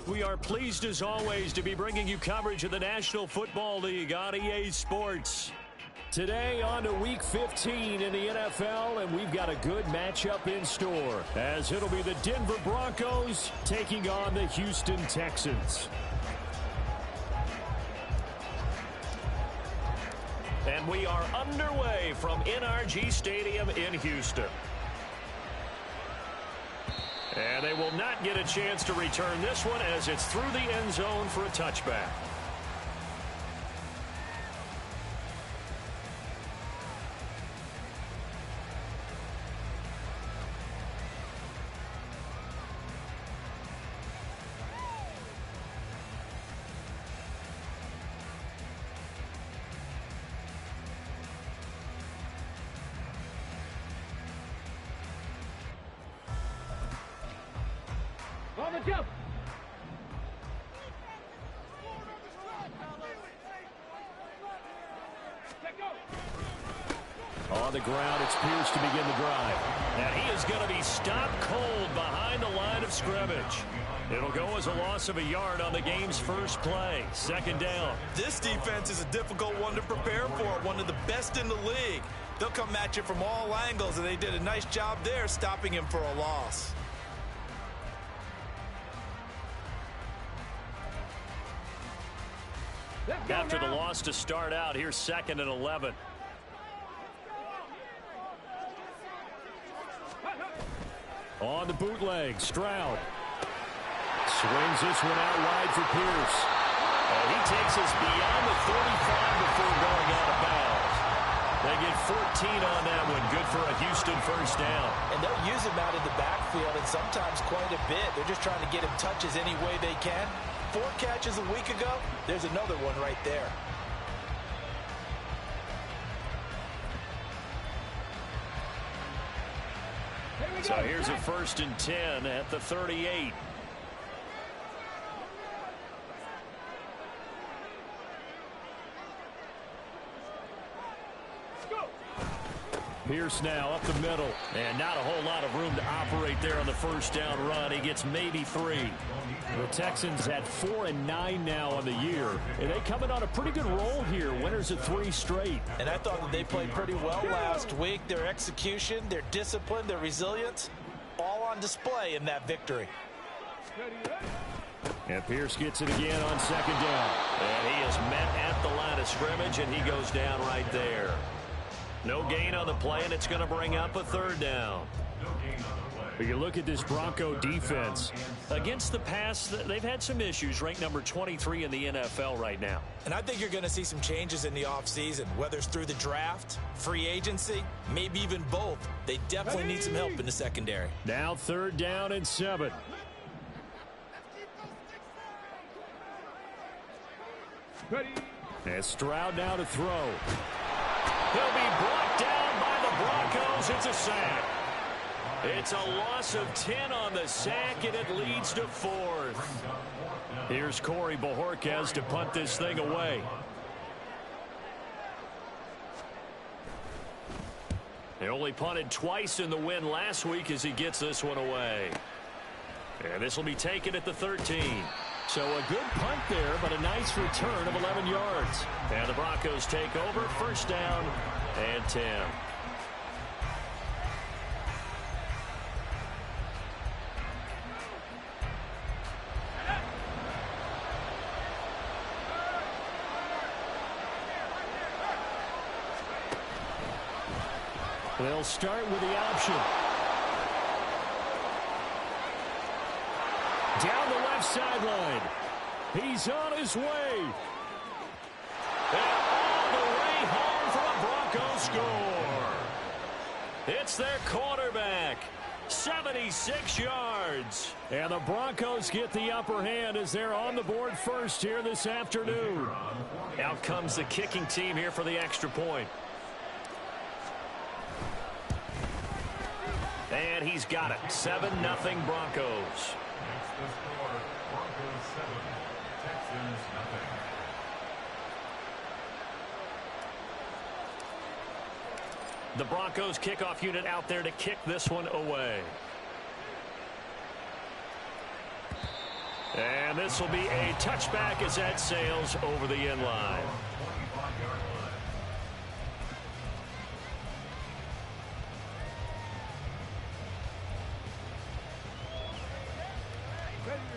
We are pleased as always to be bringing you coverage of the National Football League on EA Sports. Today on to Week 15 in the NFL, and we've got a good matchup in store, as it'll be the Denver Broncos taking on the Houston Texans. And we are underway from NRG Stadium in Houston. And they will not get a chance to return this one as it's through the end zone for a touchback. On the jump. On the ground, it's Pierce to begin the drive. And he is going to be stopped cold behind the line of scrimmage. It'll go as a loss of a yard on the game's first play. Second down. This defense is a difficult one to prepare for, one of the best in the league. They'll come at you from all angles, and they did a nice job there stopping him for a loss. After the loss to start out, here's 2nd and 11. On the bootleg, Stroud. Swings this one out wide for Pierce. And he takes us beyond the 35 before going out of bounds. They get 14 on that one. Good for a Houston first down. And they'll use him out in the backfield, and sometimes quite a bit. They're just trying to get him touches any way they can. 4 catches a week ago. There's another one right there. So here's a 1st and 10 at the 38. Pierce now up the middle, and not a whole lot of room to operate there on the first down run. He gets maybe 3. The Texans at 4-9 now on the year, and they coming on a pretty good roll here. Winners of 3 straight. And I thought that they played pretty well last week. Their execution, their discipline, their resilience, all on display in that victory. And Pierce gets it again on 2nd down. And he is met at the line of scrimmage, and he goes down right there. No gain on the play, and it's going to bring up a 3rd down. But you look at this Bronco defense. Against the pass, they've had some issues. Ranked number 23 in the NFL right now. And I think you're going to see some changes in the offseason, whether it's through the draft, free agency, maybe even both. They definitely need some help in the secondary. Now 3rd down and 7. And Stroud now to throw. He'll be brought down by the Broncos. It's a sack. It's a loss of 10 on the sack, and it leads to 4th. Here's Corey Bojorquez to punt this thing away. They only punted twice in the win last week as he gets this one away. And this will be taken at the 13. So a good punt there, but a nice return of 11 yards. And the Broncos take over, 1st down and 10. They'll start with the option. Down the left sideline. He's on his way. And all the way home for a Broncos score. It's their quarterback. 76 yards. And the Broncos get the upper hand as they're on the board first here this afternoon. Out comes the kicking team here for the extra point. And he's got it. 7-0 Broncos. Broncos 7, Texans nothing. The Broncos kickoff unit out there to kick this one away. And this will be a touchback as that sails over the end line.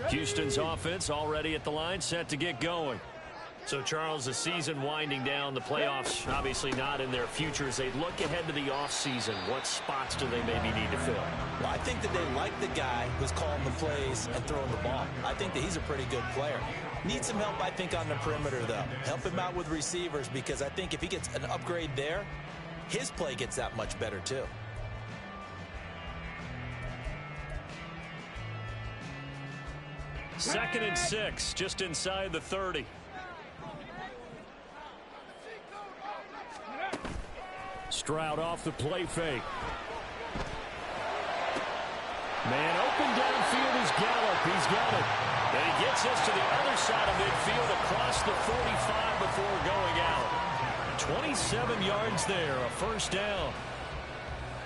Houston's offense already at the line, set to get going. So, Charles, the season winding down, the playoffs obviously not in their future. As they look ahead to the offseason, what spots do they maybe need to fill? Well, I think that they like the guy who's calling the plays and throwing the ball. I think that he's a pretty good player. Needs some help, I think, on the perimeter, though. Help him out with receivers, because I think if he gets an upgrade there, his play gets that much better, too. Second and 6, just inside the 30. Stroud off the play fake. Man open downfield is Gallup. He's got it. And he gets us to the other side of midfield across the 45 before going out. 27 yards there, a first down.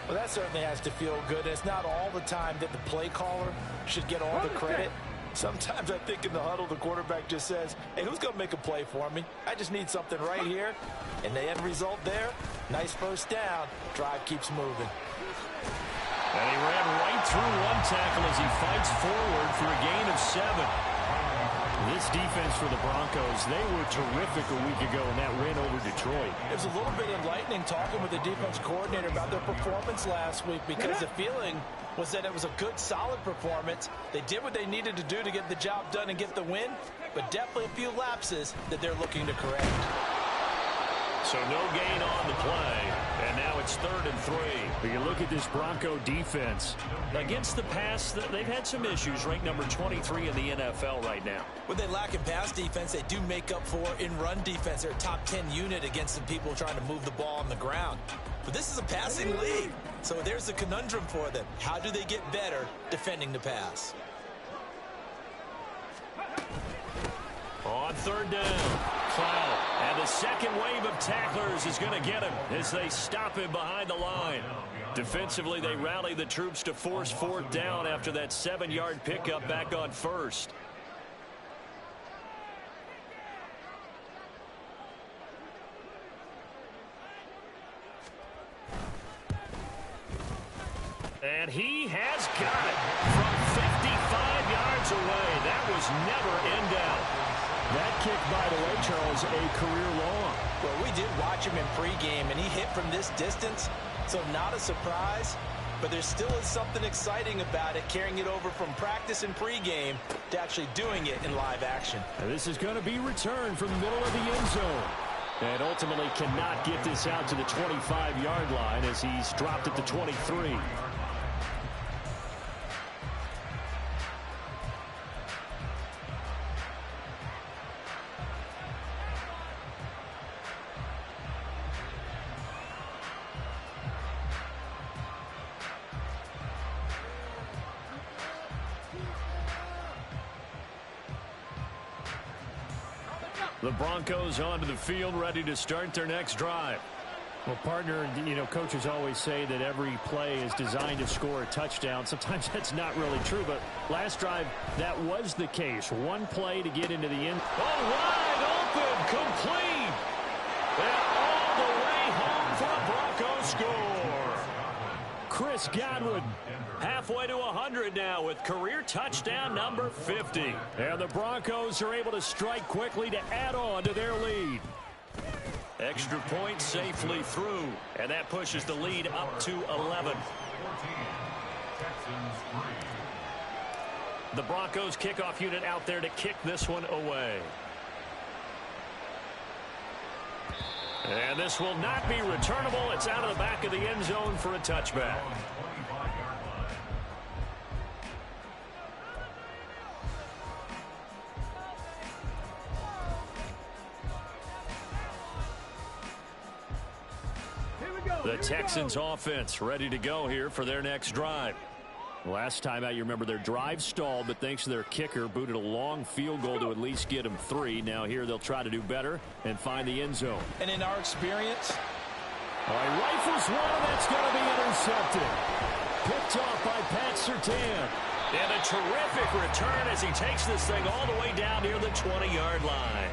Well, that certainly has to feel good. It's not all the time that the play caller should get all the credit. Sometimes I think in the huddle, the quarterback just says, hey, who's going to make a play for me? I just need something right here. And the end result there, nice first down. Drive keeps moving. And he ran right through one tackle as he fights forward for a gain of 7. This defense for the Broncos, they were terrific a week ago in that win over Detroit. It was a little bit enlightening talking with the defense coordinator about their performance last week, because the feeling was that it was a good, solid performance. They did what they needed to do to get the job done and get the win, but definitely a few lapses that they're looking to correct. So no gain on the play, and now it's 3rd and 3. But you look at this Bronco defense. Against the pass, they've had some issues, ranked number 23 in the NFL right now. When they lack in pass defense, they do make up for in run defense. They're a top 10 unit against some people trying to move the ball on the ground. But this is a passing league, so there's a conundrum for them. How do they get better defending the pass? On 3rd down, Cloud. And the second wave of tacklers is going to get him as they stop him behind the line. Defensively, they rally the troops to force 4th down after that 7-yard pickup back on 1st. And he has got it from 55 yards away. That was never in doubt. That kick, by the way, Charles, a career long. Well, we did watch him in pregame, and he hit from this distance, so not a surprise. But there still is something exciting about it, carrying it over from practice and pregame to actually doing it in live action. And this is going to be returned from the middle of the end zone. And ultimately cannot get this out to the 25-yard line as he's dropped at the 23. The Broncos onto the field, ready to start their next drive. Well, partner, you know, coaches always say that every play is designed to score a touchdown. Sometimes that's not really true, but last drive, that was the case. One play to get into the end. Oh, wide open, complete. And all the way home for a Broncos score. Chris Godwin halfway to 100 now with career touchdown number 50. And the Broncos are able to strike quickly to add on to their lead. Extra point safely through, and that pushes the lead up to 11. The Broncos kickoff unit out there to kick this one away. And this will not be returnable. It's out of the back of the end zone for a touchback. The Texans offense ready to go here for their next drive. Last time out, you remember their drive stalled, but thanks to their kicker, booted a long field goal to at least get them 3. Now here they'll try to do better and find the end zone. And in our experience, all right, rifles one, that's going to be intercepted. Picked off by Pat Surtain. And a terrific return as he takes this thing all the way down near the 20-yard line.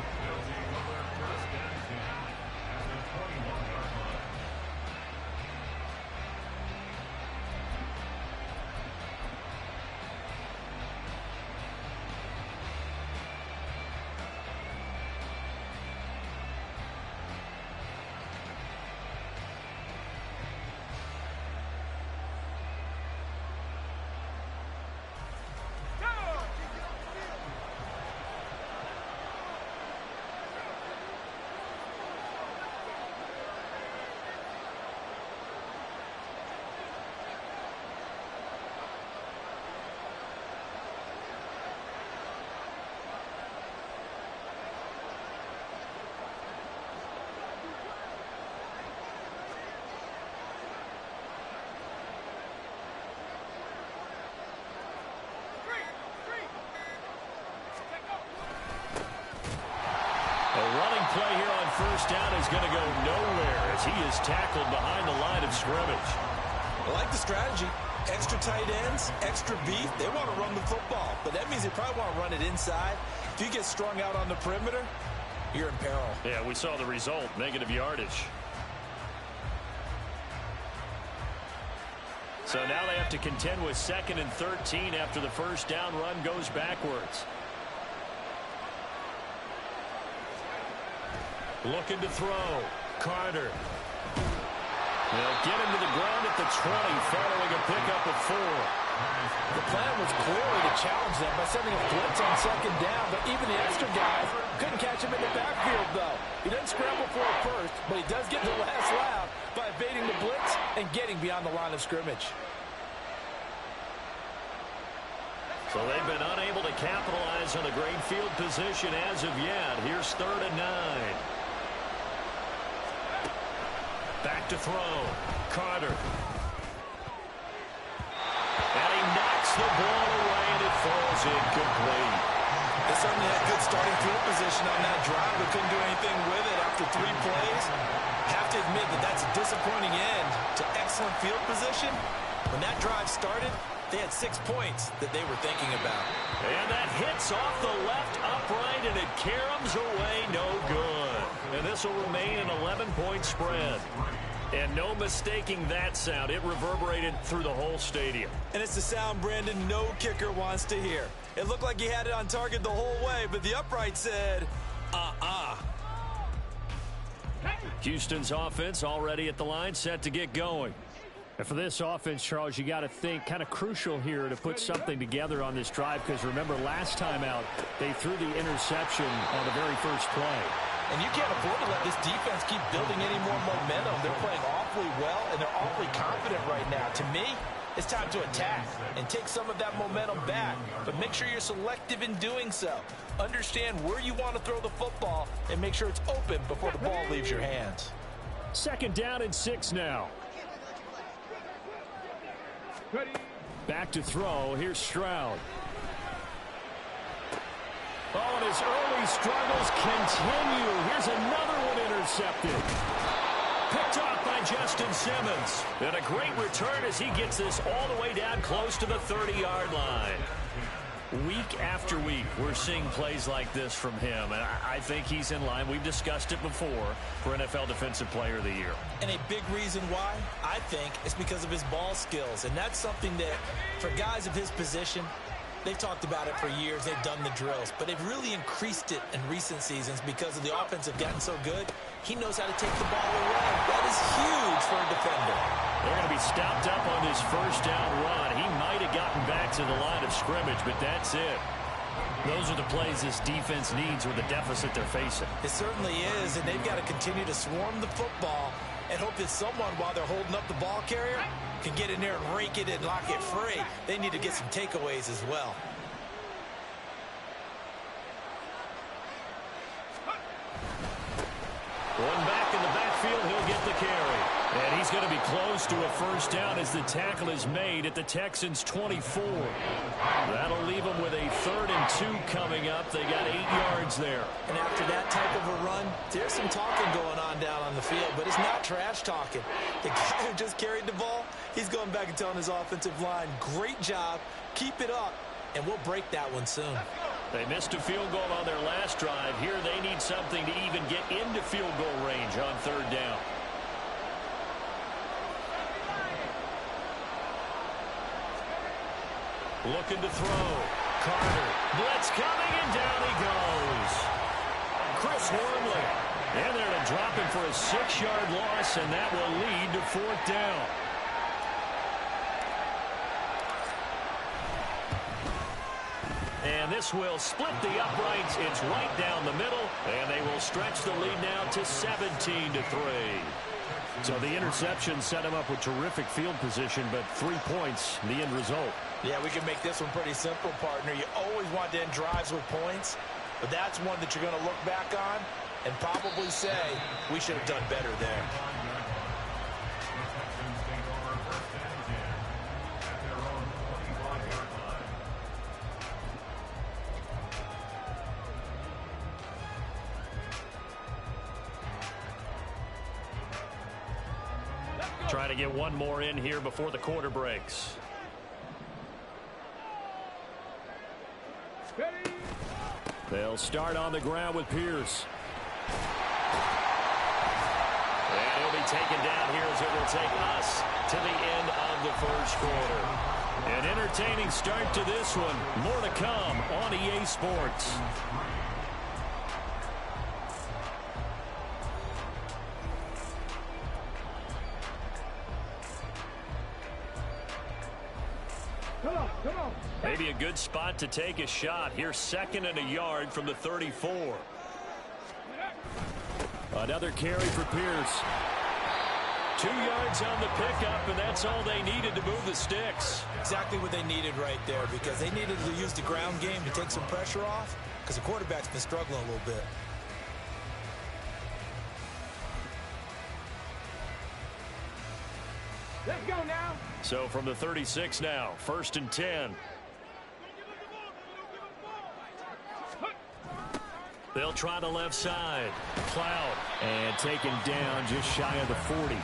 Play here on first down is going to go nowhere as he is tackled behind the line of scrimmage. I like the strategy. Extra tight ends, extra beef. They want to run the football, but that means they probably want to run it inside. If you get strung out on the perimeter, you're in peril. Yeah, we saw the result, negative yardage. So now they have to contend with 2nd and 13 after the first down run goes backwards. Looking to throw. Carter. They'll get him to the ground at the 20, following a pickup of 4. The plan was clearly to challenge them by sending a blitz on 2nd down, but even the extra guys couldn't catch him in the backfield, though. He doesn't scramble for it first, but he does get the last laugh by evading the blitz and getting beyond the line of scrimmage. So they've been unable to capitalize on the great field position as of yet. Here's 3rd and 9. Back to throw. Carter. And he knocks the ball away, and it falls incomplete. They certainly had good starting field position on that drive, but couldn't do anything with it after 3 plays. Have to admit that that's a disappointing end to excellent field position. When that drive started, they had 6 points that they were thinking about. And that hits off the left upright, and it caroms away no good. And this will remain an 11-point spread. And no mistaking that sound. It reverberated through the whole stadium. And it's the sound Brandon no kicker wants to hear. It looked like he had it on target the whole way, but the upright said, Houston's offense already at the line, set to get going. And for this offense, Charles, you got to think kind of crucial here to put something together on this drive, because remember last time out they threw the interception on the very first play. And you can't afford to let this defense keep building any more momentum. They're playing awfully well, and they're awfully confident right now. To me, it's time to attack and take some of that momentum back. But make sure you're selective in doing so. Understand where you want to throw the football and make sure it's open before the ball leaves your hands. 2nd down and 6 now. Back to throw. Here's Stroud. Oh, and his early struggles continue. Here's another one intercepted. Picked off by Justin Simmons. And a great return as he gets this all the way down close to the 30-yard line. Week after week, we're seeing plays like this from him, and I think he's in line. We've discussed it before for NFL Defensive Player of the Year. And a big reason why, I think, is because of his ball skills. And that's something that, for guys of his position, they've talked about it for years. They've done the drills. But they've really increased it in recent seasons because of the offense have gotten so good. He knows how to take the ball away. That is huge for a defender. They're going to be stopped up on this first down run. He might have gotten back to the line of scrimmage, but that's it. Those are the plays this defense needs with the deficit they're facing. It certainly is, and they've got to continue to swarm the football and hope that someone, while they're holding up the ball carrier, can get in there and rake it and lock it free. They need to get some takeaways as well. One back in the backfield, he'll get the carry. And he's going to be close to a first down as the tackle is made at the Texans' 24. That'll leave them with a 3rd and 2 coming up. They got 8 yards there. And after that type of a run, there's some talking going on down on the field, but it's not trash talking. The guy who just carried the ball, he's going back and telling his offensive line, great job, keep it up, and we'll break that one soon. They missed a field goal on their last drive. Here they need something to even get into field goal range on 3rd down. Looking to throw. Carter. Blitz coming, and down he goes. Chris Wormley. And they're going to drop him for a 6-yard loss, and that will lead to 4th down. And this will split the uprights. It's right down the middle, and they will stretch the lead now to 17-3. So the interception set him up with terrific field position, but 3 points, the end result. Yeah, we can make this one pretty simple, partner. You always want to end drives with points, but that's one that you're going to look back on and probably say, we should have done better there. Trying to get one more in here before the quarter breaks. They'll start on the ground with Pierce. And he'll be taken down here as it will take us to the end of the first quarter. An entertaining start to this one. More to come on EA Sports. Maybe a good spot to take a shot. Here's 2nd and a yard from the 34. Another carry for Pierce. 2 yards on the pickup, and that's all they needed to move the sticks. Exactly what they needed right there, because they needed to use the ground game to take some pressure off, because the quarterback's been struggling a little bit. Let's go now. So from the 36 now, 1st and 10. They'll try the left side. Cloud. And taken down just shy of the 40.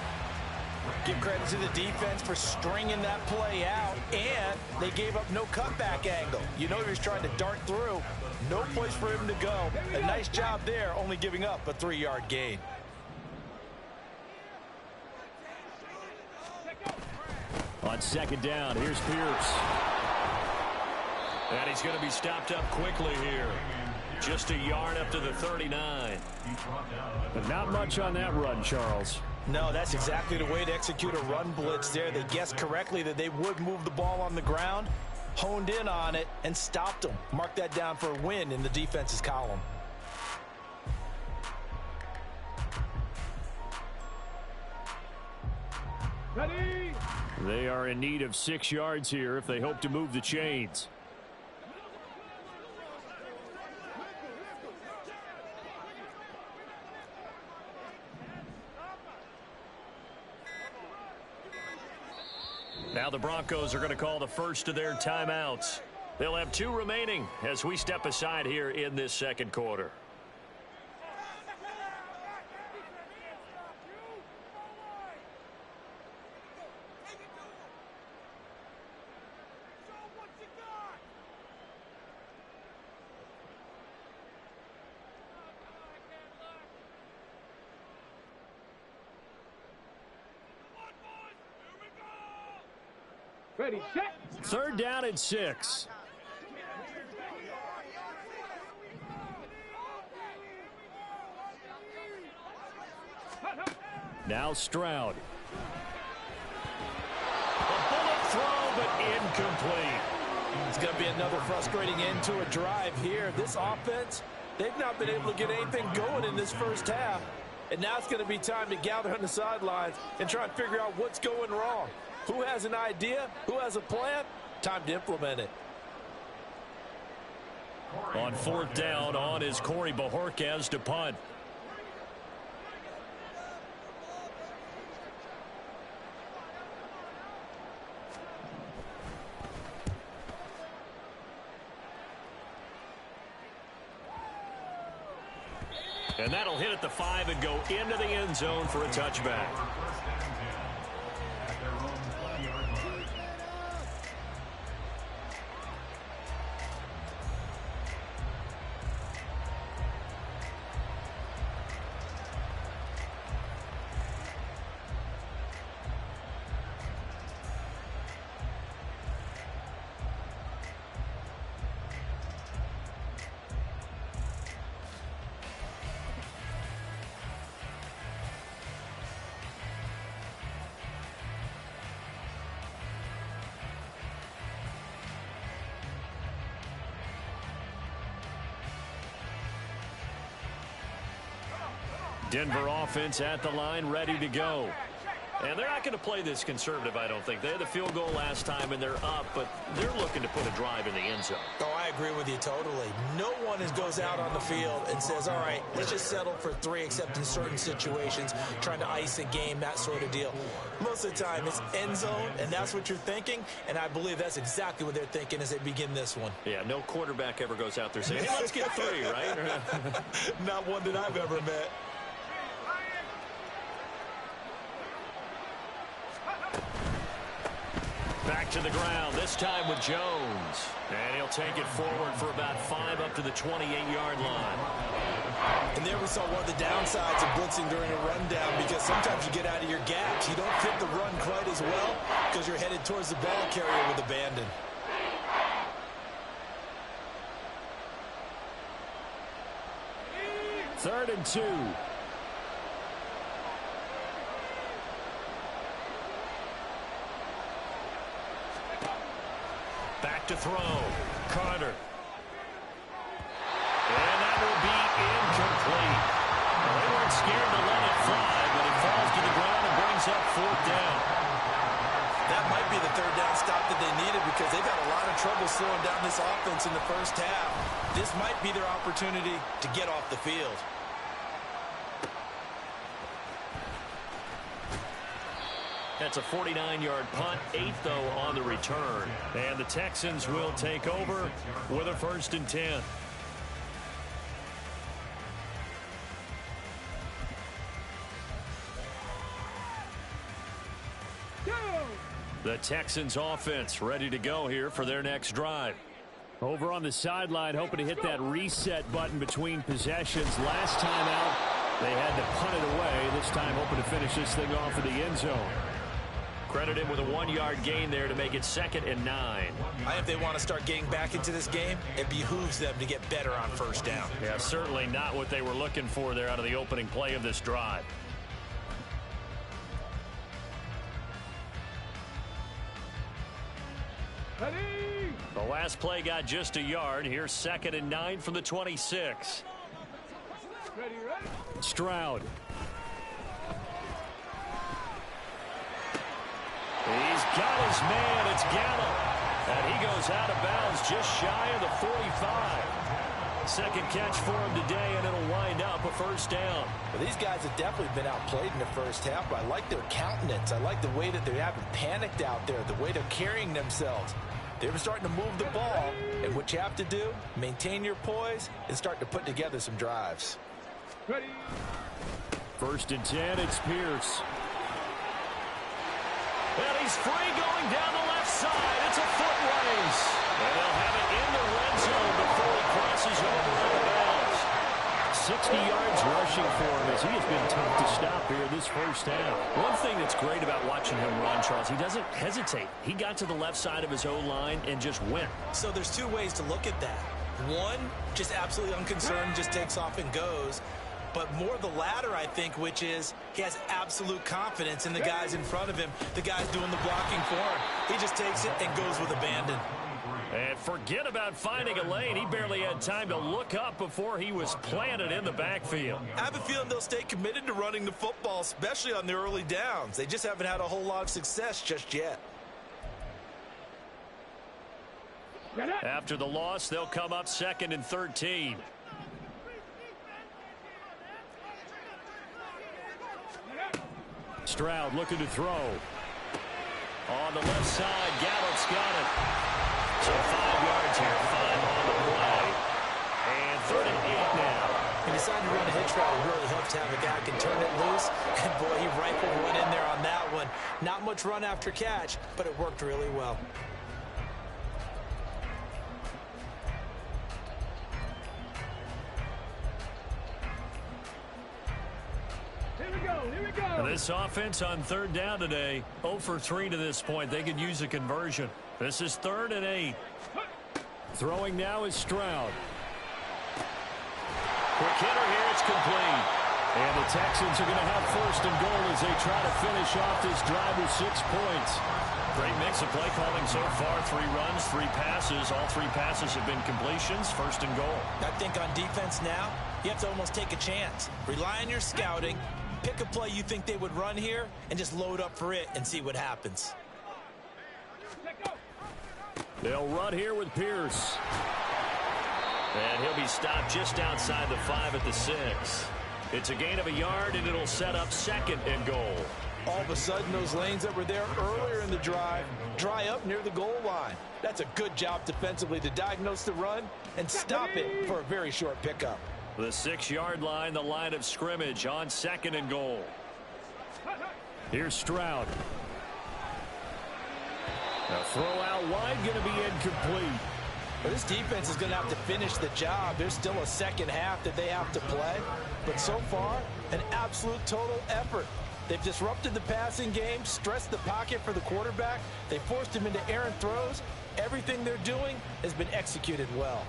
Give credit to the defense for stringing that play out, and they gave up no cutback angle. You know he was trying to dart through. No place for him to go. A nice job there, only giving up a 3-yard gain. On 2nd down, here's Pierce. And he's going to be stopped up quickly here. Just a yard up to the 39. But not much on that run, Charles. No, that's exactly the way to execute a run blitz there. They guessed correctly that they would move the ball on the ground, honed in on it, and stopped them. Mark that down for a win in the defense's column. Ready? They are in need of 6 yards here if they hope to move the chains. Now the Broncos are going to call the first of their timeouts. They'll have 2 remaining as we step aside here in this 2nd quarter. Ready, set. 3rd down and 6. Now Stroud. A bullet throw, but incomplete. It's going to be another frustrating end to a drive here. This offense, they've not been able to get anything going in this first half. And now it's going to be time to gather on the sidelines and try and figure out what's going wrong. Who has an idea? Who has a plan? Time to implement it. On 4th down, on is Corey Bojorquez to punt. And that'll hit at the 5 and go into the end zone for a touchback. Denver offense at the line, ready to go. And they're not going to play this conservative, I don't think. They had the field goal last time, and they're up, but they're looking to put a drive in the end zone. Oh, I agree with you totally. No one goes out on the field and says, all right, let's just settle for 3, except in certain situations, trying to ice a game, that sort of deal. Most of the time, it's end zone, and that's what you're thinking, and I believe that's exactly what they're thinking as they begin this one. Yeah, no quarterback ever goes out there saying, hey, let's get 3, right? Not one that I've ever met. Back to the ground, this time with Jones. And he'll take it forward for about 5 up to the 28-yard line. And there we saw one of the downsides of blitzing during a rundown, because sometimes you get out of your gaps. You don't fit the run quite as well because you're headed towards the ball carrier with abandon. Third and 2. Back to throw. Carter. And that will be incomplete. Well, they weren't scared to let it fly, but it falls to the ground and brings up 4th down. That might be the 3rd down stop that they needed, because they've had a lot of trouble slowing down this offense in the first half. This might be their opportunity to get off the field. That's a 49-yard punt, 8 though on the return. And the Texans will take over with a 1st and 10. The Texans offense ready to go here for their next drive. Over on the sideline, hoping to hit that reset button between possessions. Last time out, they had to punt it away. This time hoping to finish this thing off in the end zone. Credit him with a 1-yard gain there to make it 2nd and 9. If they want to start getting back into this game, it behooves them to get better on 1st down. Yeah, certainly not what they were looking for there out of the opening play of this drive. The last play got just a yard. Here's 2nd and 9 from the 26. Stroud. He's got his man. It's Gallup. And he goes out of bounds just shy of the 45. 2nd catch for him today, and it'll wind up a 1st down. Well, these guys have definitely been outplayed in the first half, but I like their countenance. I like the way that they haven't panicked out there, the way they're carrying themselves. They're starting to move the ball, and what you have to do, maintain your poise and start to put together some drives. Ready. 1st and 10, it's Pierce. And he's free going down the left side. It's a foot race. And they'll have it in the red zone before he crosses over out of bounds. 60 yards rushing for him as he has been tough to stop here this first half. One thing that's great about watching him run, Charles, he doesn't hesitate. He got to the left side of his O-line and just went. So there's 2 ways to look at that. One, just absolutely unconcerned, just takes off and goes. But more the latter, I think, which is he has absolute confidence in the guys in front of him, the guys doing the blocking for him. He just takes it and goes with abandon. And forget about finding a lane. He barely had time to look up before he was planted in the backfield. I have a feeling they'll stay committed to running the football, especially on their early downs. They just haven't had a whole lot of success just yet. After the loss, they'll come up 2nd and 13. Stroud looking to throw. On the left side, Gallup's got it. So 5 yards here, 5 on the play. And 3rd and 8 now. And decide to run a hitch route, it really helps to have a guy who can turn it loose. And, boy, he rifled one in there on that one. Not much run after catch, but it worked really well. This offense on third down today, 0 for 3 to this point. They could use a conversion. This is 3rd and 8. Throwing now is Stroud. Quick hitter here, it's complete. And the Texans are going to have 1st and goal as they try to finish off this drive with 6 points. Great mix of play calling so far. 3 runs, 3 passes. All 3 passes have been completions. 1st and goal. I think on defense now, you have to almost take a chance. Rely on your scouting. Pick a play you think they would run here and just load up for it and see what happens. They'll run here with Pierce. And he'll be stopped just outside the 5 at the 6. It's a gain of a yard, and it'll set up 2nd and goal. All of a sudden, those lanes that were there earlier in the drive dry up near the goal line. That's a good job defensively to diagnose the run and stop it for a very short pickup. The 6-yard line, the line of scrimmage on 2nd and goal. Here's Stroud. A throw out wide, going to be incomplete. Well, this defense is going to have to finish the job. There's still a second half that they have to play. But so far, an absolute total effort. They've disrupted the passing game, stressed the pocket for the quarterback. They forced him into errant throws. Everything they're doing has been executed well.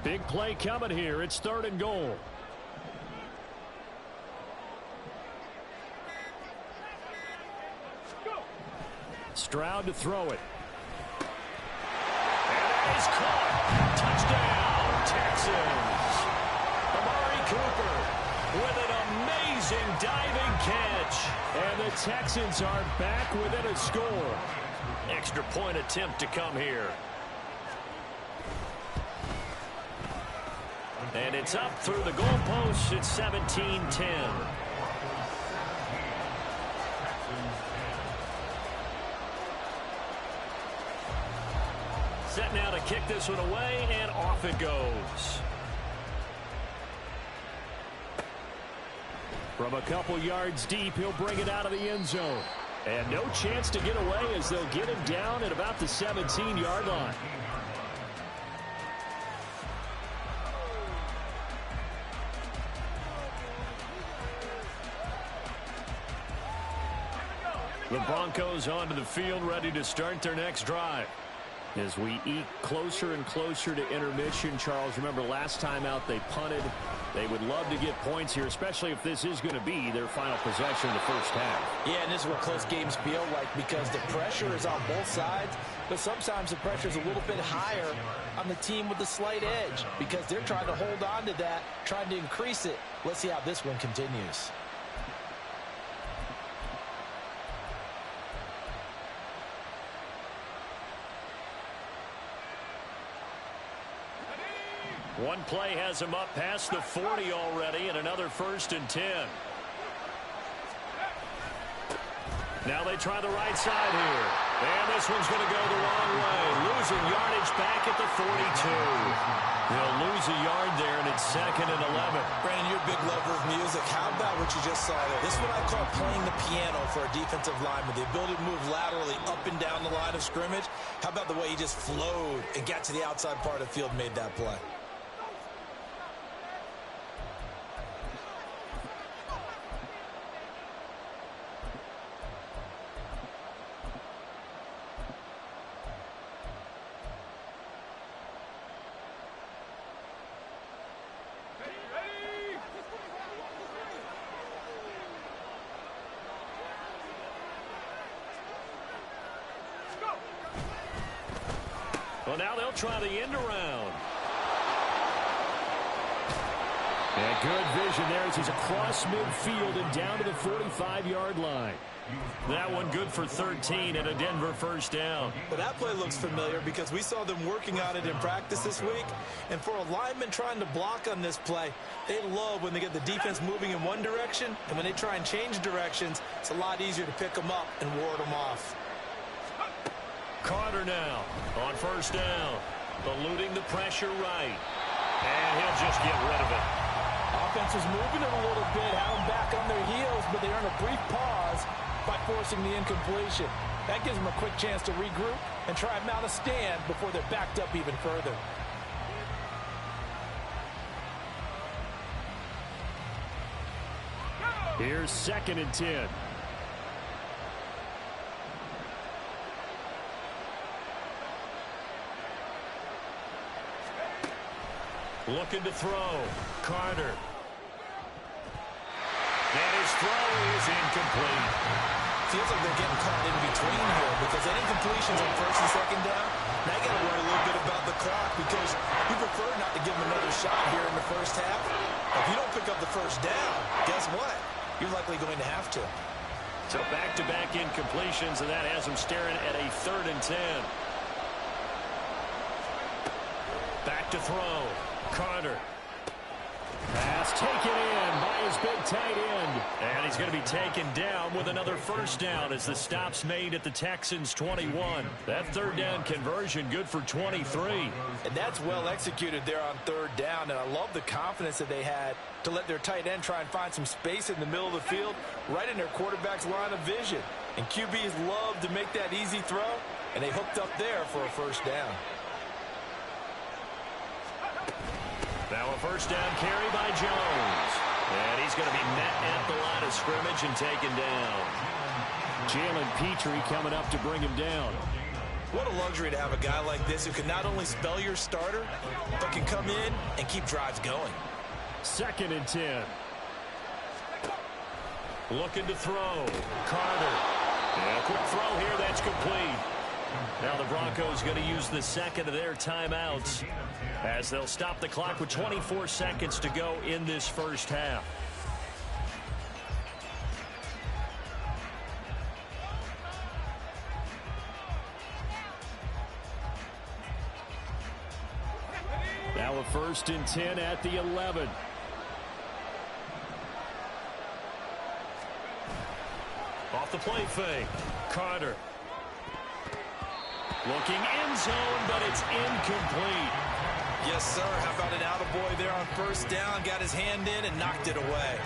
Big play coming here. It's 3rd and goal. Stroud to throw it. And it is caught. Touchdown, Texans. Amari Cooper with an amazing diving catch. And the Texans are back within a score. Extra point attempt to come here. And it's up through the goalposts. It's 17-10. Set now to kick this one away, and off it goes. From a couple yards deep, he'll bring it out of the end zone. And no chance to get away as they'll get him down at about the 17-yard line. The Broncos onto the field, ready to start their next drive. As we eke closer and closer to intermission, Charles, remember last time out they punted. They would love to get points here, especially if this is going to be their final possession in the first half. Yeah, and this is what close games feel like because the pressure is on both sides, but sometimes the pressure is a little bit higher on the team with the slight edge because they're trying to hold on to that, trying to increase it. Let's see how this one continues. One play has him up past the 40 already, and another 1st and 10. Now they try the right side here. And this one's going to go the wrong way. Losing yardage back at the 42. They'll lose a yard there, and it's 2nd and 11. Brandon, you're a big lover of music. How about what you just saw there? This is what I call playing the piano for a defensive lineman. The ability to move laterally up and down the line of scrimmage. How about the way he just flowed and got to the outside part of the field and made that play? Well, now they'll try the end around. And good vision there as he's across midfield and down to the 45-yard line. That one good for 13 and a Denver first down. Well, that play looks familiar because we saw them working on it in practice this week. And for a lineman trying to block on this play, they love when they get the defense moving in one direction. And when they try and change directions, it's a lot easier to pick them up and ward them off. Carter now on first down. Eluding the pressure right. And he'll just get rid of it. Offense was moving it a little bit, had them back on their heels, but they earned a brief pause by forcing the incompletion. That gives them a quick chance to regroup and try and mount a stand before they're backed up even further. Here's 2nd and 10. Looking to throw. Carter. And his throw is incomplete. Feels like they're getting caught in between here because any completions on first and second down, now you got to worry a little bit about the clock because you prefer not to give them another shot here in the first half. If you don't pick up the first down, guess what? You're likely going to have to. So back-to-back incompletions, and that has them staring at a 3rd and 10. Back to throw. Carter. Pass taken in by his big tight end. And he's going to be taken down with another first down as the stop's made at the Texans' 21. That 3rd down conversion good for 23. And that's well executed there on 3rd down. And I love the confidence that they had to let their tight end try and find some space in the middle of the field, right in their quarterback's line of vision. And QBs love to make that easy throw, and they hooked up there for a first down. Now a first down carry by Jones. And he's going to be met at the line of scrimmage and taken down. Jalen Petrie coming up to bring him down. What a luxury to have a guy like this who can not only spell your starter, but can come in and keep drives going. 2nd and 10. Looking to throw. Carter. And a quick throw here. That's complete. Now the Broncos going to use the 2nd of their timeouts as they'll stop the clock with 24 seconds to go in this first half. Now a 1st and 10 at the 11. Off the play fake. Carter. Looking end zone, but it's incomplete. Yes, sir. How about an attaboy there on first down? Got his hand in and knocked it away.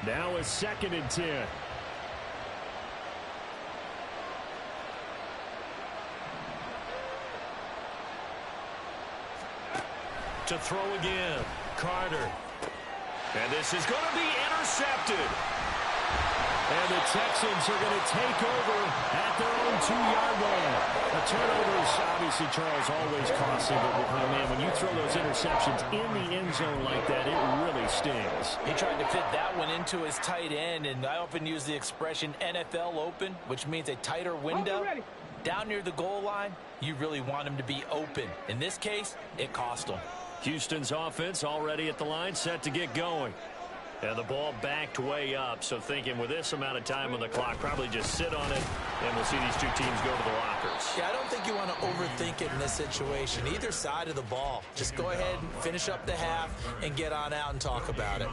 Now a 2nd and 10. To throw again. Carter. And this is going to be intercepted. And the Texans are going to take over at their own 2-yard line. The turnovers, obviously, Charles, always costly. But, man, when you throw those interceptions in the end zone like that, it really stings. He tried to fit that one into his tight end, and I often use the expression NFL open, which means a tighter window. Down near the goal line, you really want him to be open. In this case, it cost him. Houston's offense already at the line, set to get going. And the ball backed way up, so thinking with this amount of time on the clock, probably just sit on it, and we'll see these two teams go to the lockers. Yeah, I don't think you want to overthink it in this situation. Either side of the ball. Just go ahead and finish up the half and get on out and talk about it.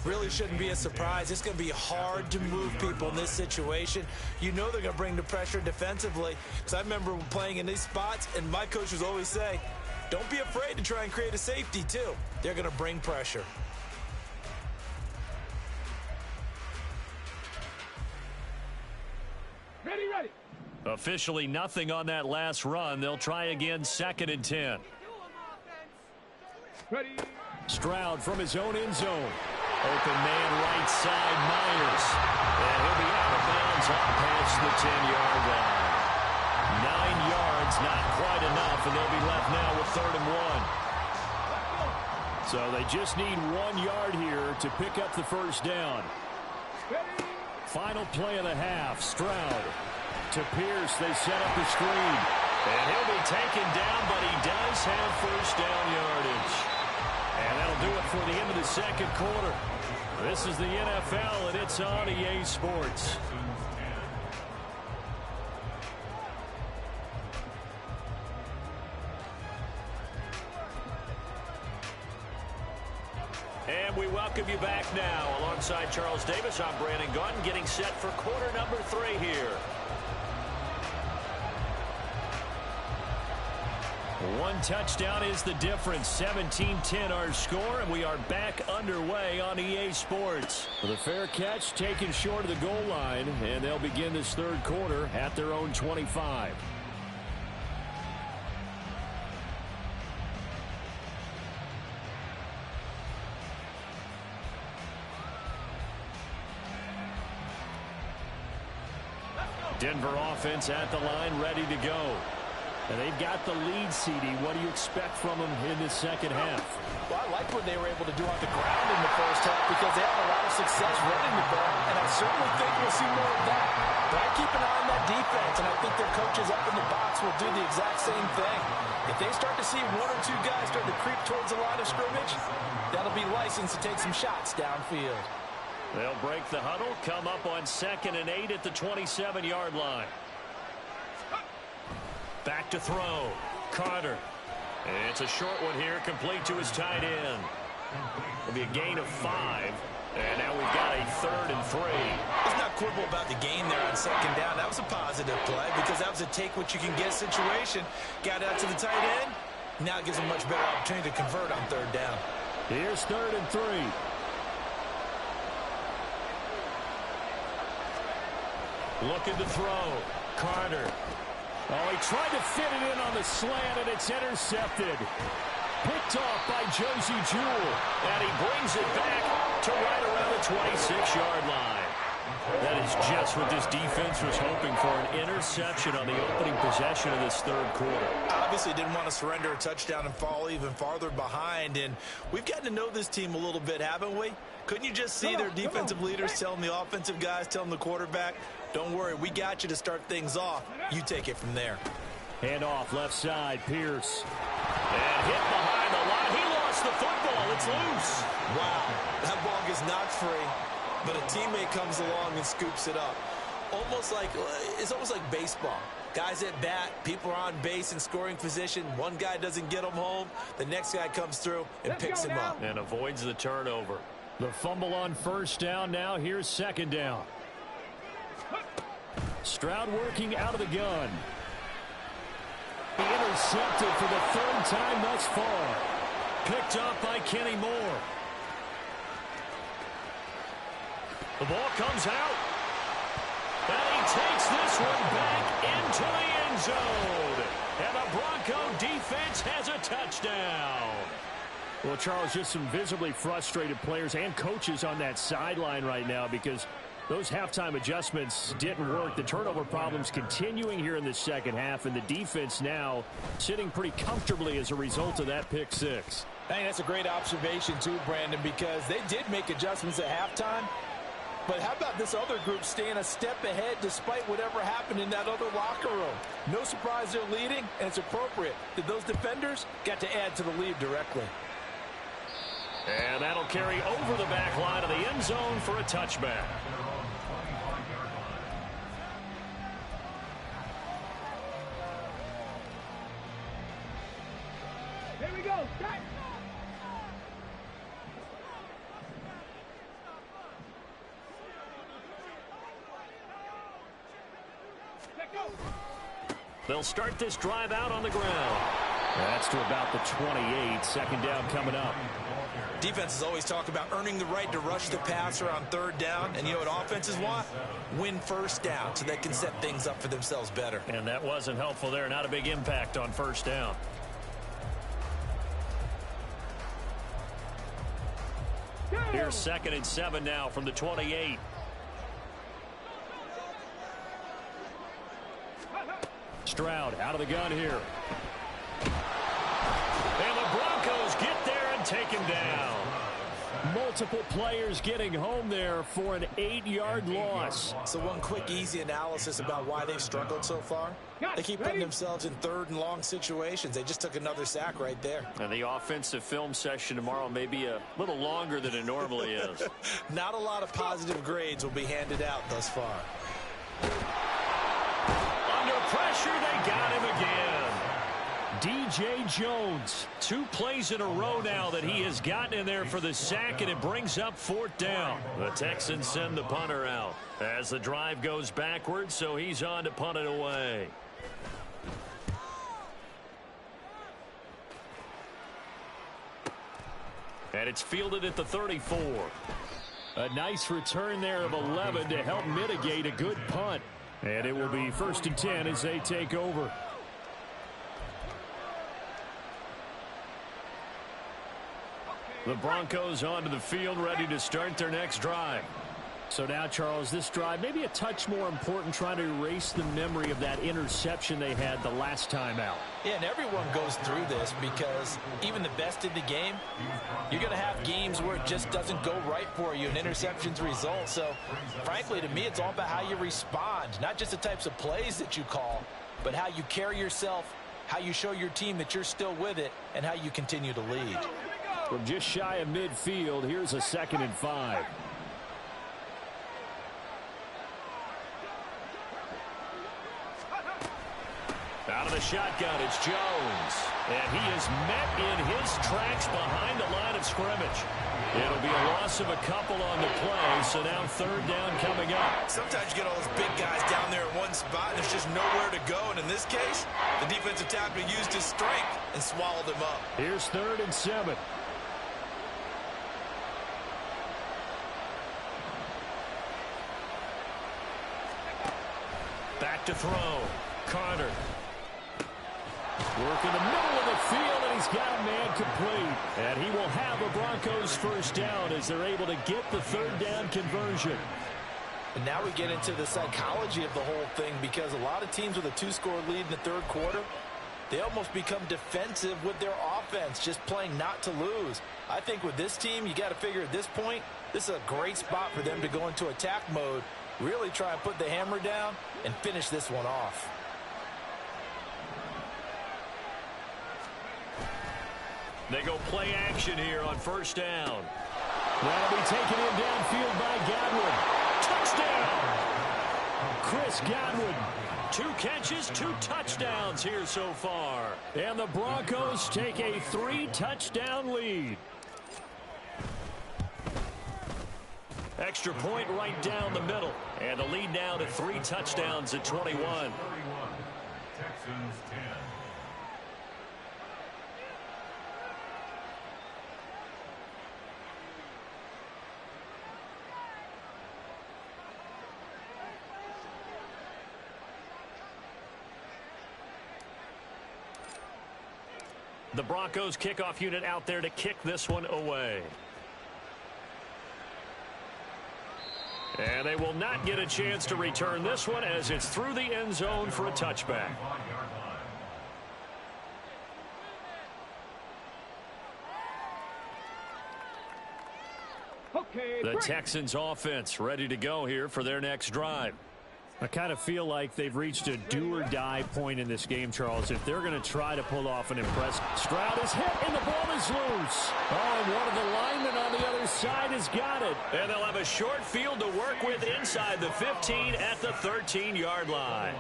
Really shouldn't be a surprise. It's going to be hard to move people in this situation. You know they're going to bring the pressure defensively. Because I remember playing in these spots, and my coaches always say, don't be afraid to try and create a safety, too. They're going to bring pressure. Ready. Officially nothing on that last run. They'll try again, 2nd and 10. Ready. Stroud from his own end zone. Open man right side, Myers. And he'll be out of bounds up past the 10-yard line. 9 yards, not quite enough, and they'll be left now with 3rd and 1. So they just need 1 yard here to pick up the first down. final play of the half. Stroud to Pierce. They set up the screen. And he'll be taken down, but he does have first down yardage. And that'll do it for the end of the second quarter. This is the NFL, and it's on EA Sports. And we welcome you back now. Alongside Charles Davis, I'm Brandon Gunn, getting set for quarter number 3 here. One touchdown is the difference. 17-10 our score, and we are back underway on EA Sports. With a fair catch taken short of the goal line, and they'll begin this third quarter at their own 25. Denver offense at the line, ready to go. And they've got the lead, CD. What do you expect from them in this second half? Well, I like what they were able to do on the ground in the first half because they had a lot of success running the ball, and I certainly think we'll see more of that. But I keep an eye on that defense, and I think their coaches up in the box will do the exact same thing. If they start to see one or two guys start to creep towards the line of scrimmage, that'll be license to take some shots downfield. They'll break the huddle, come up on 2nd and 8 at the 27-yard line. Back to throw. Carter. It's a short one here, complete to his tight end. It'll be a gain of 5. And now we've got a 3rd and 3. Let's not quibble about the gain there on 2nd down. That was a positive play because that was a take-what-you-can-get situation. Got out to the tight end. Now it gives him a much better opportunity to convert on 3rd down. Here's 3rd and 3. Looking to throw. Carter. Oh, he tried to fit it in on the slant, and it's intercepted. Picked off by Josie Jewell. And he brings it back to right around the 26-yard line. That is just what this defense was hoping for, an interception on the opening possession of this third quarter. Obviously didn't want to surrender a touchdown and fall even farther behind. And we've gotten to know this team a little bit, haven't we? Couldn't you just see their defensive leaders telling the offensive guys, telling the quarterback, don't worry, we got you to start things off. You take it from there. Hand off left side, Pierce. And hit behind the line. He lost the football. It's loose. Wow, that ball gets knocked free, but a teammate comes along and scoops it up. It's almost like baseball. Guys at bat, people are on base in scoring position. One guy doesn't get them home. The next guy comes through and picks him up. And avoids the turnover. The fumble on 1st down. Now here's 2nd down. Stroud working out of the gun. Intercepted for the 3rd time thus far. Picked up by Kenny Moore. The ball comes out. And he takes this one back into the end zone. And the Bronco defense has a touchdown. Well, Charles, just some visibly frustrated players and coaches on that sideline right now because those halftime adjustments didn't work. The turnover problems continuing here in the second half, and the defense now sitting pretty comfortably as a result of that pick 6. I think that's a great observation too, Brandon, because they did make adjustments at halftime. But how about this other group staying a step ahead despite whatever happened in that other locker room? No surprise they're leading, and it's appropriate that those defenders got to add to the lead directly. And that'll carry over the back line of the end zone for a touchback. Here we go. They'll start this drive out on the ground. That's to about the 28. 2nd down coming up. Defenses always talk about earning the right to rush the passer on 3rd down. And you know what offenses want? Win 1st down so they can set things up for themselves better. And that wasn't helpful there. Not a big impact on 1st down. Here's 2nd and 7 now from the 28. Stroud out of the gun here. And the Broncos get there and take him down. multiple players getting home there for an 8-yard loss. So one quick, easy analysis about why they've struggled so far. They keep putting themselves in 3rd and long situations. They just took another sack right there. And the offensive film session tomorrow may be a little longer than it normally is. Not a lot of positive grades will be handed out thus far. Under pressure, they got him again. DJ Jones, 2 plays in a row now that he has gotten in there for the sack, and it brings up 4th down. The Texans send the punter out as the drive goes backwards, so he's on to punt it away. And it's fielded at the 34. A nice return there of 11 to help mitigate a good punt. And it will be 1st and 10 as they take over. The Broncos onto the field, ready to start their next drive. So now, Charles, this drive maybe a touch more important, trying to erase the memory of that interception they had the last time out. Yeah, and everyone goes through this because even the best in the game, you're going to have games where it just doesn't go right for you, and interceptions result. So, frankly, to me, it's all about how you respond, not just the types of plays that you call, but how you carry yourself, how you show your team that you're still with it, and how you continue to lead. From just shy of midfield, here's a 2nd and 5. Out of the shotgun, it's Jones. And he is met in his tracks behind the line of scrimmage. It'll be a loss of a couple on the play, so now 3rd down coming up. Sometimes you get all those big guys down there in one spot, and there's just nowhere to go. And in this case, the defensive tackle used his strength and swallowed him up. Here's 3rd and 7. Back to throw. Carter. Work in the middle of the field, and he's got a man complete. And he will have a Broncos 1st down as they're able to get the 3rd down conversion. And now we get into the psychology of the whole thing, because a lot of teams with a 2-score lead in the 3rd quarter, they almost become defensive with their offense, just playing not to lose. I think with this team, you got to figure at this point, this is a great spot for them to go into attack mode, really try and put the hammer down and finish this one off. They go play action here on 1st down. That'll be taken in downfield by Godwin. Touchdown! Chris Godwin. 2 catches, 2 touchdowns here so far. And the Broncos take a 3-touchdown lead. Extra point right down the middle. And the lead now to 3 touchdowns at 21. Texans 10. The Broncos kickoff unit out there to kick this one away. And they will not get a chance to return this one as it's through the end zone for a touchback. The Texans offense ready to go here for their next drive. I kind of feel like they've reached a do-or-die point in this game, Charles. If they're going to try to pull off an impressive... Stroud is hit, and the ball is loose. Oh, and one of the linemen on the other side has got it. And they'll have a short field to work with inside the 15 at the 13-yard line.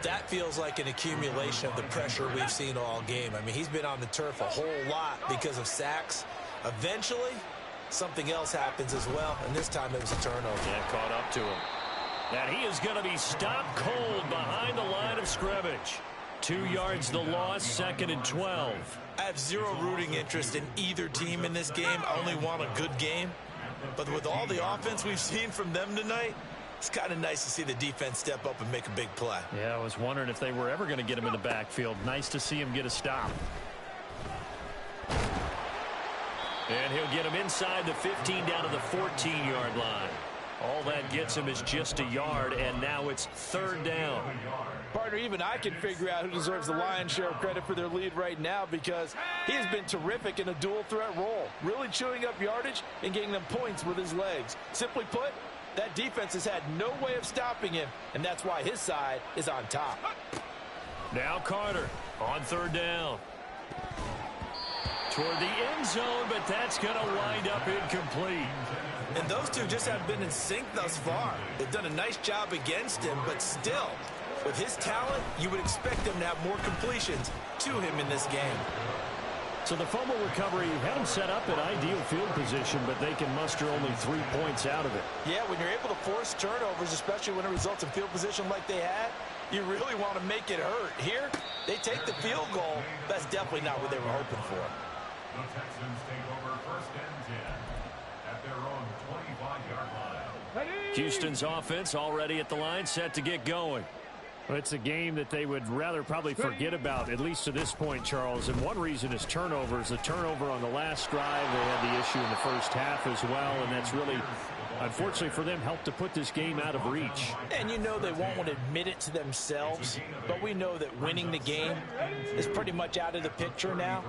That feels like an accumulation of the pressure we've seen all game. I mean, he's been on the turf a whole lot because of sacks. Eventually, something else happens as well, and this time it was a turnover. Yeah, caught up to him. And he is going to be stopped cold behind the line of scrimmage. 2 yards the loss, 2nd and 12. I have zero rooting interest in either team in this game. I only want a good game. But with all the offense we've seen from them tonight, it's kind of nice to see the defense step up and make a big play. Yeah, I was wondering if they were ever going to get him in the backfield. Nice to see him get a stop. And he'll get him inside the 15 down to the 14-yard line. All that gets him is just a yard, and now it's third down. Partner, even I can figure out who deserves the lion's share of credit for their lead right now, because he has been terrific in a dual threat role, really chewing up yardage and getting them points with his legs. Simply put, that defense has had no way of stopping him, and that's why his side is on top. Now Carter on third down. Toward the end zone, but that's going to wind up incomplete. And those two just have been in sync thus far. They've done a nice job against him, but still, with his talent, you would expect them to have more completions to him in this game. So the fumble recovery had them set up in ideal field position, but they can muster only 3 points out of it. Yeah, when you're able to force turnovers, especially when it results in field position like they had, you really want to make it hurt. Here, they take the field goal. That's definitely not what they were hoping for. The Texans take over first and 10 at their own 25-yard line. Houston's offense already at the line, set to get going. Well, it's a game that they would rather probably forget about, at least to this point, Charles. And one reason is turnovers. The turnover on the last drive, they had the issue in the first half as well, and that's really, unfortunately for them, helped to put this game out of reach. And you know they won't want to admit it to themselves, but we know that winning the game is pretty much out of the picture now.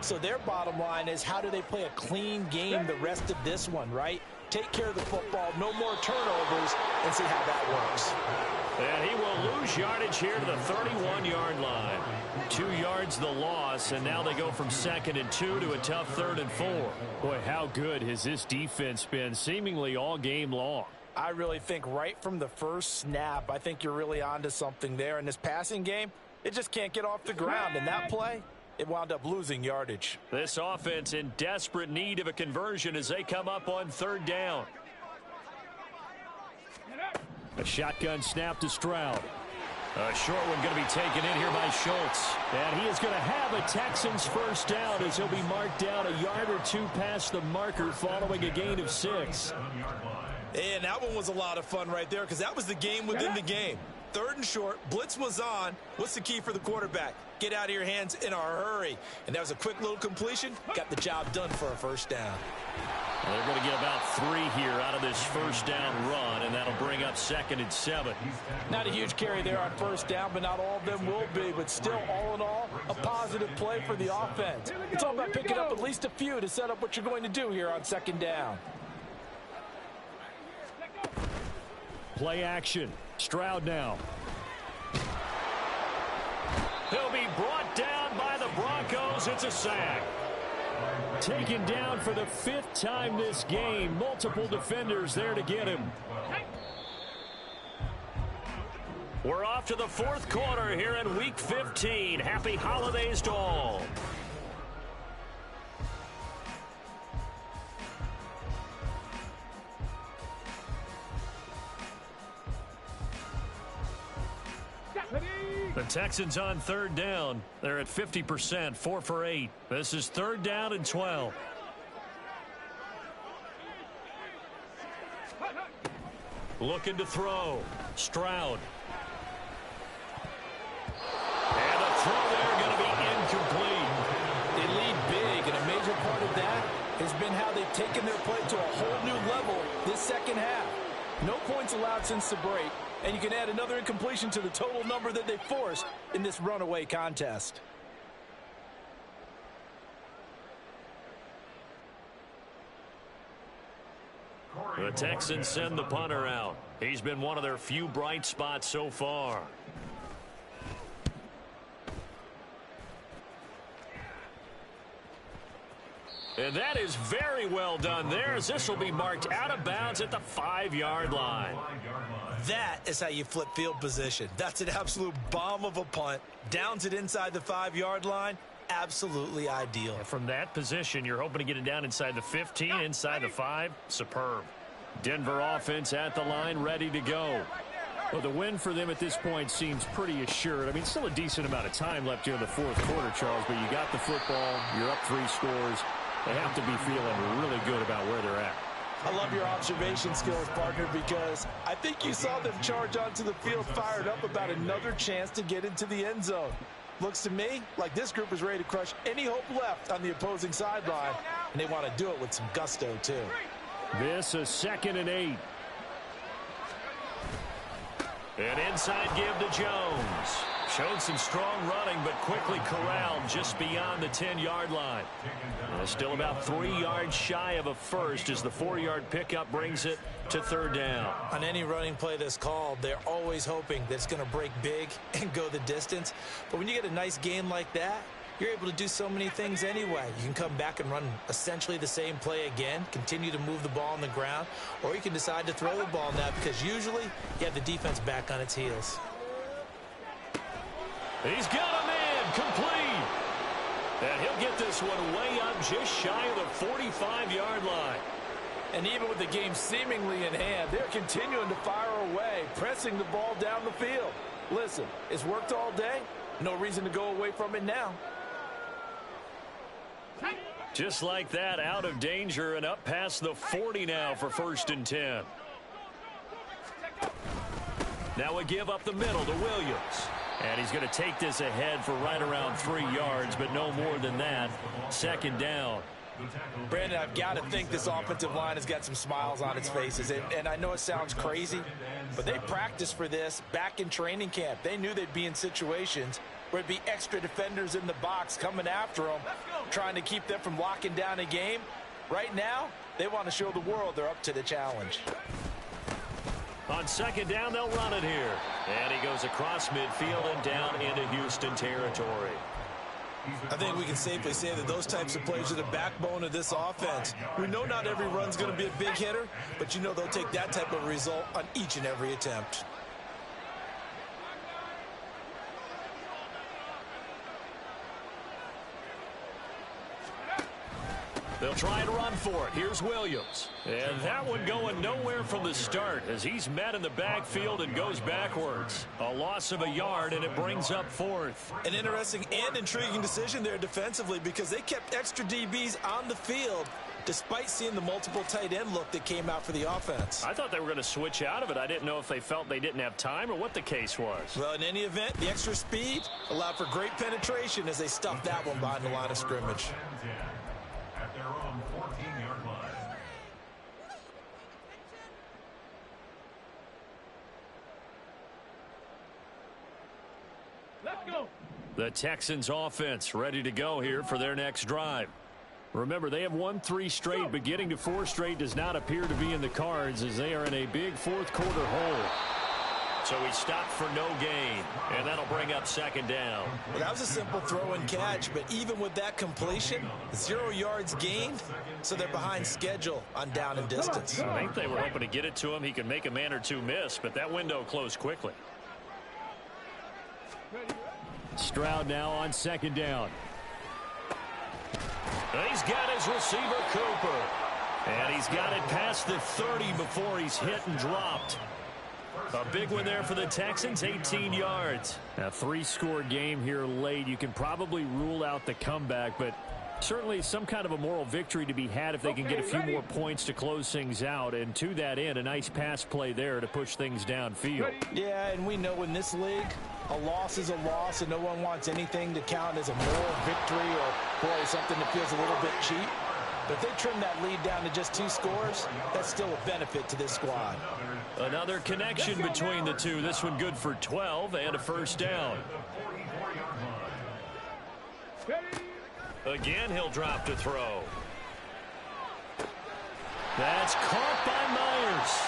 So their bottom line is, how do they play a clean game the rest of this one, right? Take care of the football, no more turnovers, and see how that works. And he will lose yardage here to the 31-yard line. 2 yards the loss, and now they go from 2nd and 2 to a tough 3rd and 4. Boy, how good has this defense been seemingly all game long? I really think right from the first snap, I think you're really onto something there. In this passing game, it just can't get off the ground. And that play, it wound up losing yardage. This offense in desperate need of a conversion as they come up on 3rd down. A shotgun snap to Stroud. A short one going to be taken in here by Schultz. And he is going to have a Texans first down as he'll be marked down a yard or 2 past the marker following a gain of 6. And that one was a lot of fun right there, because that was the game within the game. 3rd and short, blitz was on. What's the key for the quarterback? Get out of your hands in a hurry. And that was a quick little completion. Got the job done for a first down. Well, they're going to get about 3 here out of this first down run, and that'll bring up 2nd and 7. Not a huge carry there on first down, but not all of them will be. But still, all in all, a positive play for the offense. It's all about picking up at least a few to set up what you're going to do here on 2nd down. Play action. Stroud now. He'll be brought down by the Broncos. It's a sack. Taken down for the 5th time this game. Multiple defenders there to get him. We're off to the 4th quarter here in Week 15. Happy holidays to all. The Texans on 3rd down. They're at 50%, 4 for 8. This is 3rd down and 12. Looking to throw. Stroud. And a throw there going to be incomplete. They lead big, and a major part of that has been how they've taken their play to a whole new level this second half. No points allowed since the break. And you can add another incompletion to the total number that they forced in this runaway contest. The Texans send the punter out. He's been one of their few bright spots so far. And that is very well done there, as this will be marked out of bounds at the 5-yard line. That is how you flip field position. That's an absolute bomb of a punt. Downs it inside the 5-yard line. Absolutely ideal. From that position, you're hoping to get it down inside the 15, inside the 5. Superb. Denver offense at the line, ready to go. Well, the win for them at this point seems pretty assured. I mean, still a decent amount of time left here in the 4th quarter, Charles, but you got the football, you're up 3 scores. They have to be feeling really good about where they're at. I love your observation skills, partner, because I think you saw them charge onto the field fired up about another chance to get into the end zone. Looks to me like this group is ready to crush any hope left on the opposing sideline, and they want to do it with some gusto, too. This is 2nd and 8. An inside give to Jones. Showed some strong running, but quickly corralled just beyond the 10-yard line. Still about 3 yards shy of a first as the 4-yard pickup brings it to third down. On any running play that's called, they're always hoping that it's going to break big and go the distance. But when you get a nice gain like that, you're able to do so many things anyway. You can come back and run essentially the same play again, continue to move the ball on the ground, or you can decide to throw the ball now because usually you have the defense back on its heels. He's got a man complete. And he'll get this one way up just shy of the 45-yard line. And even with the game seemingly in hand, they're continuing to fire away, pressing the ball down the field. Listen, it's worked all day. No reason to go away from it now. Just like that, out of danger and up past the 40 now for 1st and 10. Now a give up the middle to Williams. And he's going to take this ahead for right around 3 yards, but no more than that. 2nd down. Brandon, I've got to think this offensive line has got some smiles on its faces. And I know it sounds crazy, but they practiced for this back in training camp. They knew they'd be in situations where it'd be extra defenders in the box coming after them, trying to keep them from locking down a game. Right now, they want to show the world they're up to the challenge. On 2nd down, they'll run it here. And he goes across midfield and down into Houston territory. I think we can safely say that those types of plays are the backbone of this offense. We know not every run's going to be a big hitter, but you know they'll take that type of result on each and every attempt. They'll try and run for it. Here's Williams. And that one going nowhere from the start as he's met in the backfield and goes backwards. A loss of a yard, and it brings up 4th. An interesting and intriguing decision there defensively because they kept extra DBs on the field despite seeing the multiple tight end look that came out for the offense. I thought they were going to switch out of it. I didn't know if they felt they didn't have time or what the case was. Well, in any event, the extra speed allowed for great penetration as they stuffed that one behind the line of scrimmage. At their own 14-yard line. Let's go. The Texans offense ready to go here for their next drive. Remember, they have won 3 straight, but getting to 4 straight does not appear to be in the cards as they are in a big 4th quarter hole. So he stopped for no gain, and that'll bring up 2nd down. Well, that was a simple throw and catch, but even with that completion, 0 yards gained, so they're behind schedule on down and distance. I think they were hoping to get it to him. He could make a man or two miss, but that window closed quickly. Stroud now on 2nd down. He's got his receiver, Cooper. And he's got it past the 30 before he's hit and dropped. A big one there for the Texans, 18 yards. A 3-score game here late. You can probably rule out the comeback, but certainly some kind of a moral victory to be had if they can get a few more points to close things out. And to that end, a nice pass play there to push things downfield. Yeah, and we know in this league, a loss is a loss, and no one wants anything to count as a moral victory or, boy, something that feels a little bit cheap. But if they trim that lead down to just 2 scores, that's still a benefit to this squad. Another connection between the two. This one good for 12 and a 1st down. Again, he'll drop to throw. That's caught by Myers.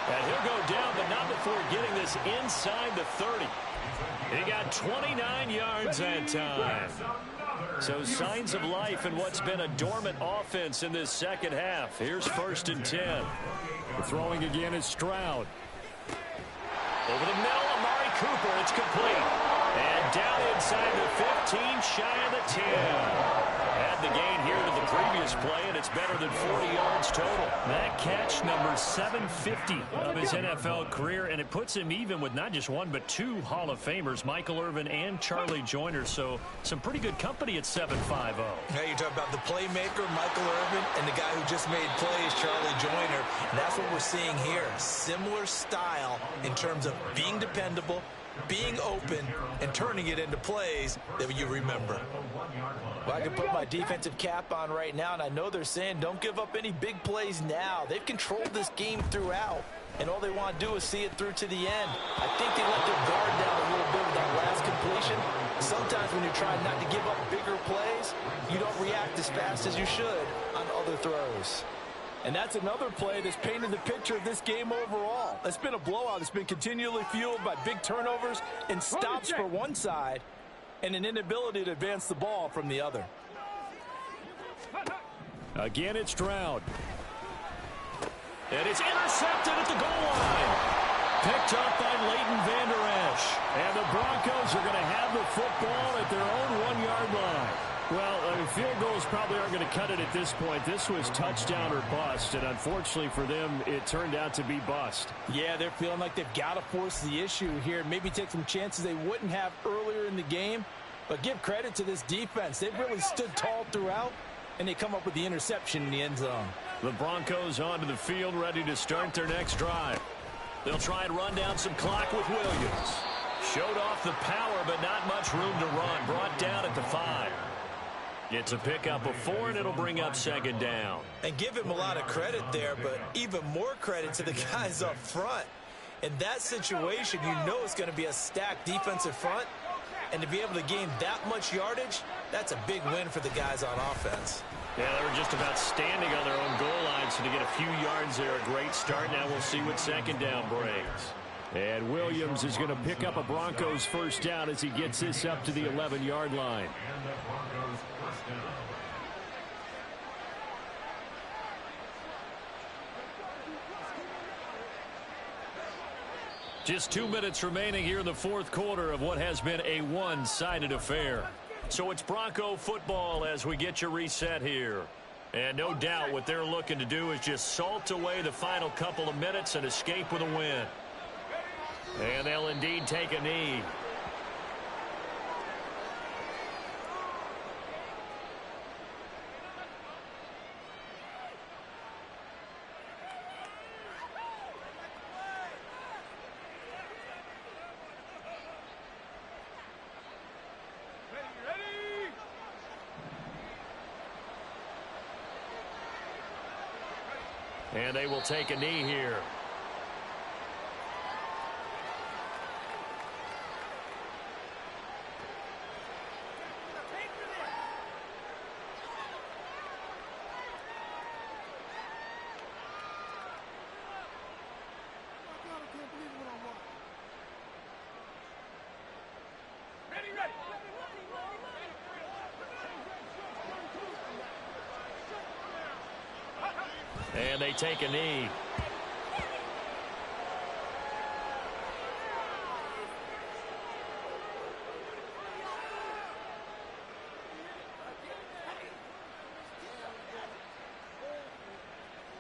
And he'll go down, but not before getting this inside the 30. He got 29 yards that time. So signs of life in what's been a dormant offense in this 2nd half. Here's 1st and 10. The throwing again is Stroud. Over the middle, Amari Cooper. It's complete. And down inside the 15, shy of the 10. Add the gain here to the previous play, and it's better than 40 yards total. That catch, number 750 of his NFL career, and it puts him even with not just 1 but 2 Hall of Famers, Michael Irvin and Charlie Joyner. So some pretty good company at 7.50. Now you're talking about the playmaker, Michael Irvin, and the guy who just made plays, Charlie Joyner. And that's what we're seeing here. Similar style in terms of being dependable, being open, and turning it into plays that you remember. The 1-yard line. Well, I can put my defensive cap on right now, and I know they're saying don't give up any big plays now. They've controlled this game throughout, and all they want to do is see it through to the end. I think they let their guard down a little bit with that last completion. Sometimes when you're trying not to give up bigger plays, you don't react as fast as you should on other throws. And that's another play that's painted the picture of this game overall. It's been a blowout. It's been continually fueled by big turnovers and stops for one side and an inability to advance the ball from the other. Again, it's Stroud. And it's intercepted at the goal line. Picked up by Leighton Vander Esch. And the Broncos are going to have the football at their own 1-yard line. Well, field goals probably aren't going to cut it at this point. This was touchdown or bust, and unfortunately for them, it turned out to be bust. Yeah, they're feeling like they've got to force the issue here. Maybe take some chances they wouldn't have earlier in the game. But give credit to this defense. They've really stood tall throughout, and they come up with the interception in the end zone. The Broncos onto the field, ready to start their next drive. They'll try and run down some clock with Williams. Showed off the power, but not much room to run. Brought down at the 5. It's a pickup of 4, and it'll bring up second down. And give him a lot of credit there, but even more credit to the guys up front. In that situation, you know it's going to be a stacked defensive front. And to be able to gain that much yardage, that's a big win for the guys on offense. Yeah, they were just about standing on their own goal line, so to get a few yards there, a great start. Now we'll see what second down brings. And Williams is going to pick up a Broncos first down as he gets this up to the 11-yard line. And the Broncos first down. Just 2 minutes remaining here in the fourth quarter of what has been a one-sided affair. So it's Bronco football as we get your reset here. And no doubt what they're looking to do is just salt away the final couple of minutes and escape with a win. And they'll indeed take a knee. And they will take a knee here. And they take a knee.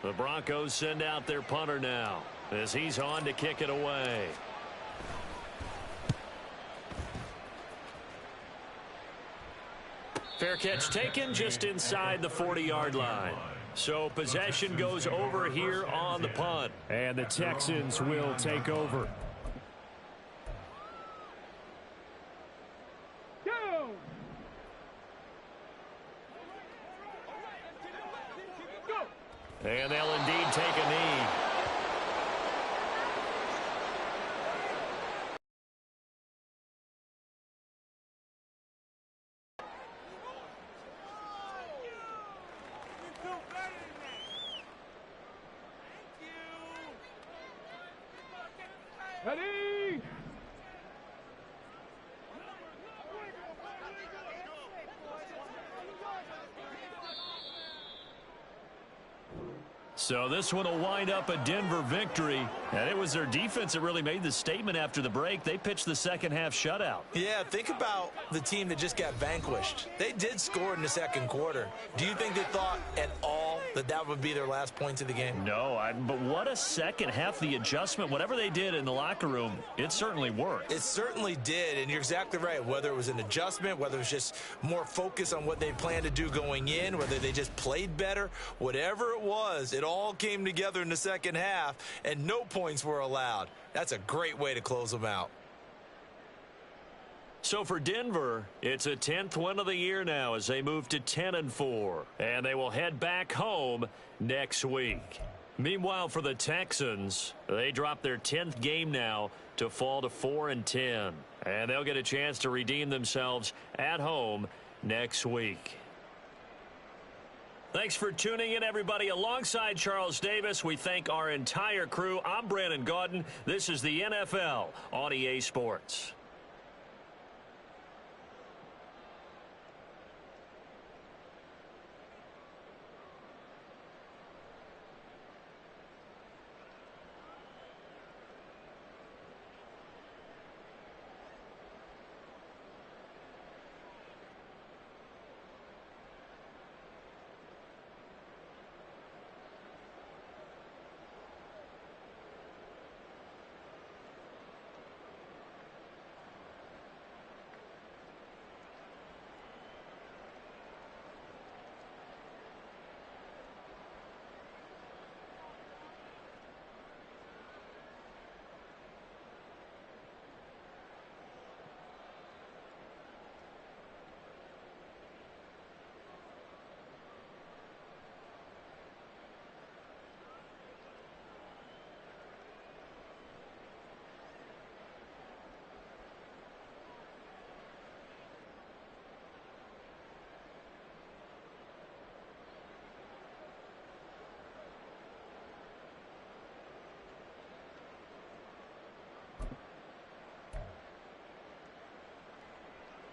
The Broncos send out their punter now as he's on to kick it away. Fair catch taken just inside the 40-yard line. So possession goes over here on the punt. And the Texans will take over. And they'll indeed take a knee. Ready? So this one will wind up a Denver victory. And it was their defense that really made the statement after the break. They pitched the second half shutout. Yeah, think about the team that just got vanquished. They did score in the second quarter. Do you think they thought at all that that would be their last points of the game? No, but what a second half. The adjustment, whatever they did in the locker room, it certainly worked. It certainly did, and you're exactly right. Whether it was an adjustment, whether it was just more focus on what they planned to do going in, whether they just played better, whatever it was, it all came together in the second half, and no points were allowed. That's a great way to close them out. So for Denver, it's a 10th win of the year now as they move to 10-4. And they will head back home next week. Meanwhile, for the Texans, they drop their 10th game now to fall to 4-10. And they'll get a chance to redeem themselves at home next week. Thanks for tuning in, everybody. Alongside Charles Davis, we thank our entire crew. I'm Brandon Gaudin. This is the NFL on EA Sports.